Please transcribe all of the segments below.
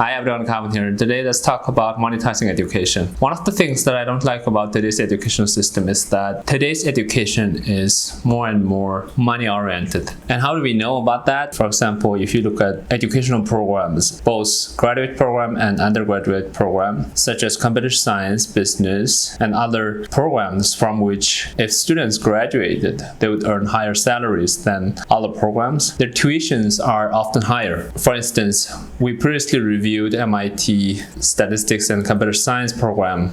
Hi everyone, Calvin here. Today let's talk about monetizing education. One of the things that I don't like about today's educational system is that today's education is more and more money oriented. And how do we know about that? For example, if you look at educational programs, both graduate program and undergraduate program, such as computer science, business, and other programs from which if students graduated, they would earn higher salaries than other programs, their tuitions are often higher. For instance, we previously reviewed MIT Statistics and Computer Science program,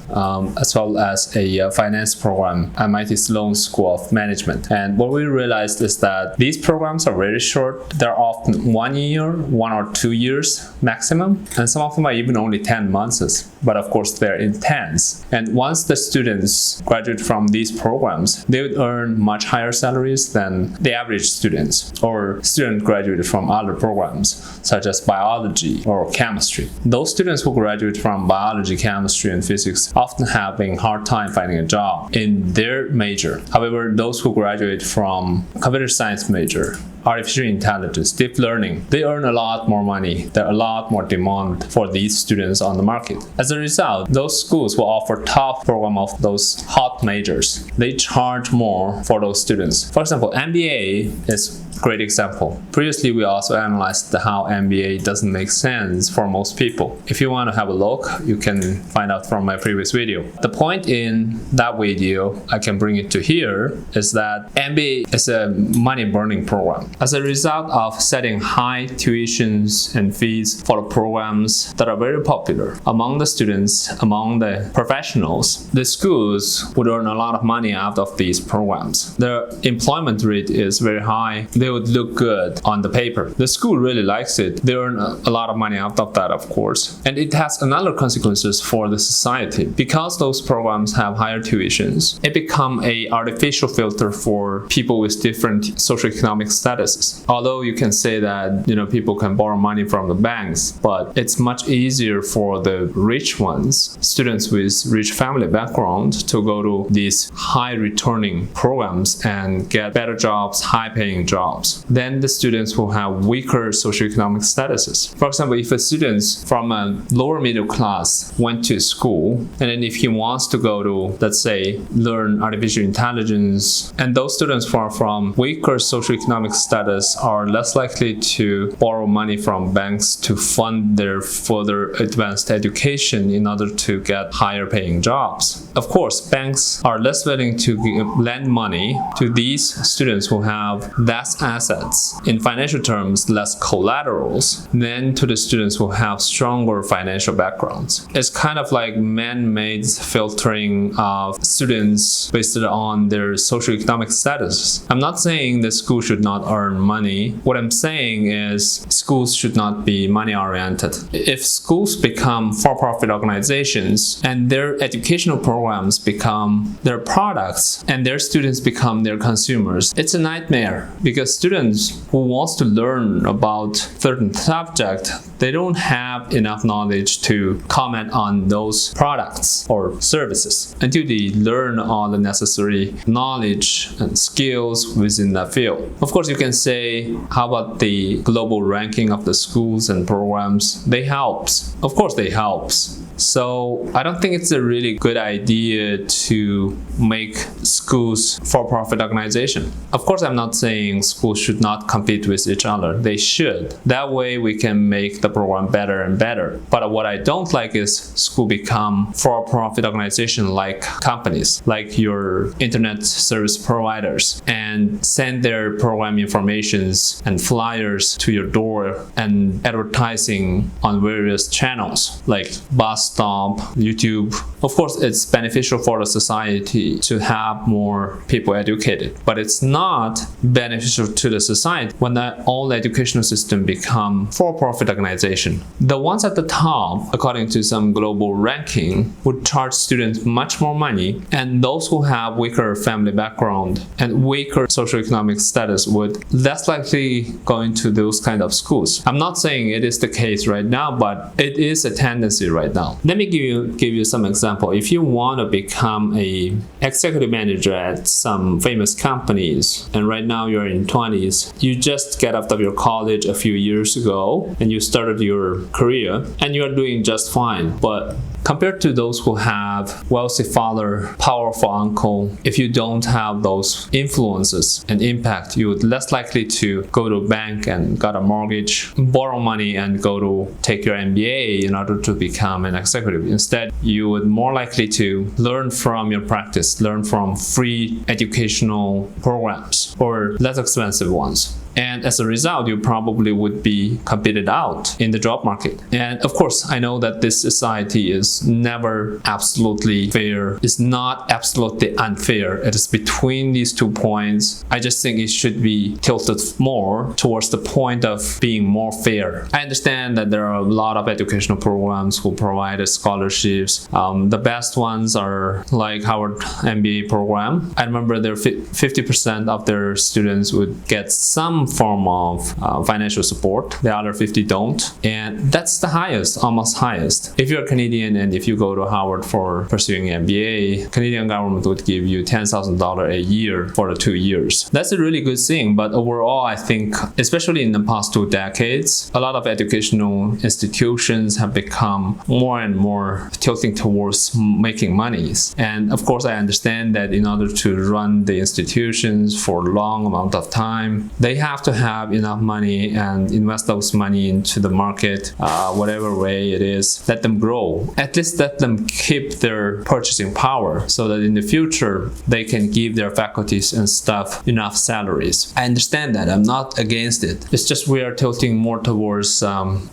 as well as a finance program, MIT Sloan School of Management. And what we realized is that these programs are very short. They're often 1 year, 1 or 2 years maximum, and some of them are even only 10 months. But of course, they're intense. And once the students graduate from these programs, they would earn much higher salaries than the average students or students graduated from other programs, such as biology or chemistry. Those students who graduate from biology, chemistry, and physics often have a hard time finding a job in their major. However, those who graduate from computer science major, artificial intelligence, deep learning, they earn a lot more money. There are a lot more demand for these students on the market. As a result, those schools will offer top program of those hot majors. They charge more for those students. For example, MBA is a great example. Previously, we also analyzed how MBA doesn't make sense for most people. If you want to have a look, you can find out from my previous video. The point in that video, I can bring it to here, is that MBA is a money-burning program. As a result of setting high tuitions and fees for the programs that are very popular among the students, among the professionals, the schools would earn a lot of money out of these programs. The employment rate is very high. They would look good on the paper. The school really likes it. They earn a lot of money out of that, of course. And it has another consequences for the society. Because those programs have higher tuitions, it becomes an artificial filter for people with different socioeconomic status. Although you can say that people can borrow money from the banks, but it's much easier for the rich ones, students with rich family background, to go to these high returning programs and get better jobs, high paying jobs than the students who have weaker socioeconomic statuses. For example, if a student from a lower middle class went to school, and then if he wants to go to, let's say, learn artificial intelligence, and those students who are from weaker socioeconomic status are less likely to borrow money from banks to fund their further advanced education in order to get higher paying jobs. Of course, banks are less willing to lend money to these students who have less assets, in financial terms, less collaterals, than to the students who have stronger financial backgrounds. It's kind of like man-made filtering of students based on their socioeconomic status. I'm not saying the school should not earn money. What I'm saying is schools should not be money oriented. If schools become for-profit organizations and their educational programs become their products and their students become their consumers, it's a nightmare, because students who wants to learn about certain subject, they don't have enough knowledge to comment on those products or services until they learn all the necessary knowledge and skills within that field. Of course, you can say, how about the global ranking of the schools and programs? They helps. Of course, they helps. So I don't think it's a really good idea to make schools for-profit organization. Of course, I'm not saying schools should not compete with each other. They should. That way we can make the program better and better. But what I don't like is school become for-profit organization like companies, like your internet service providers, and send their program informations and flyers to your door and advertising on various channels like bus stop, YouTube. Of course, it's beneficial for the society to have more people educated, but it's not beneficial to the society when the whole educational system become for-profit organization. The ones at the top, according to some global ranking, would charge students much more money, and those who have weaker family background and weaker socioeconomic status would less likely go into those kind of schools. I'm not saying it is the case right now, but it is a tendency right now. Let me give you some example. If you want to become a executive manager at some famous companies, and right now you're in 20s, you just get out of your college a few years ago and you started your career and you're doing just fine. But compared to those who have wealthy father, powerful uncle, if you don't have those influences and impact, you're less likely to go to a bank and get a mortgage, borrow money and go to take your MBA in order to become an executive. Instead, you would more likely to learn from your practice, learn from free educational programs or less expensive ones. And as a result, you probably would be competed out in the job market. And of course, I know that this society is never absolutely fair. It's not absolutely unfair. It is between these 2 points. I just think it should be tilted more towards the point of being more fair. I understand that there are a lot of educational programs who provide scholarships. The best ones are like Harvard MBA program. I remember there 50% of their students would get some form of financial support. The other 50 don't. And that's the highest, almost highest. If you're Canadian and if you go to Harvard for pursuing MBA, Canadian government would give you $10,000 a year for the 2 years. That's a really good thing. But overall, I think, especially in the past 2 decades, a lot of educational institutions have become more and more tilting towards making monies. And of course, I understand that in order to run the institutions for a long amount of time, they have to have enough money and invest those money into the market, whatever way it is. Let them grow. At least let them keep their purchasing power so that in the future they can give their faculties and staff enough salaries. I understand that. I'm not against it. It's just we are tilting more towards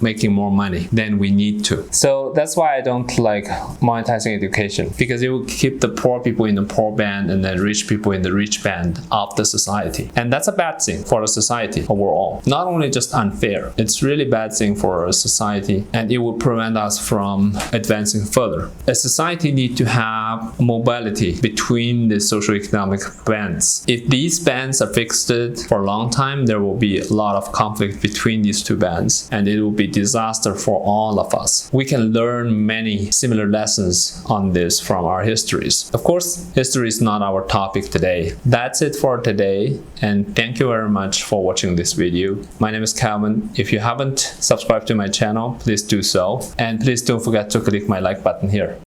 making more money than we need to. So that's why I don't like monetizing education, because it will keep the poor people in the poor band and the rich people in the rich band of the society. And that's a bad thing for the society overall. Not only just unfair, it's really bad thing for a society, and it will prevent us from advancing further. A society needs to have mobility between the socioeconomic bands. If these bands are fixed for a long time, there will be a lot of conflict between these 2 bands, and it will be disaster for all of us. We can learn many similar lessons on this from our histories. Of course, history is not our topic today. That's it for today, and thank you very much for watching this video. My name is Calvin. If you haven't subscribed to my channel, please do so, and please don't forget to click my like button here.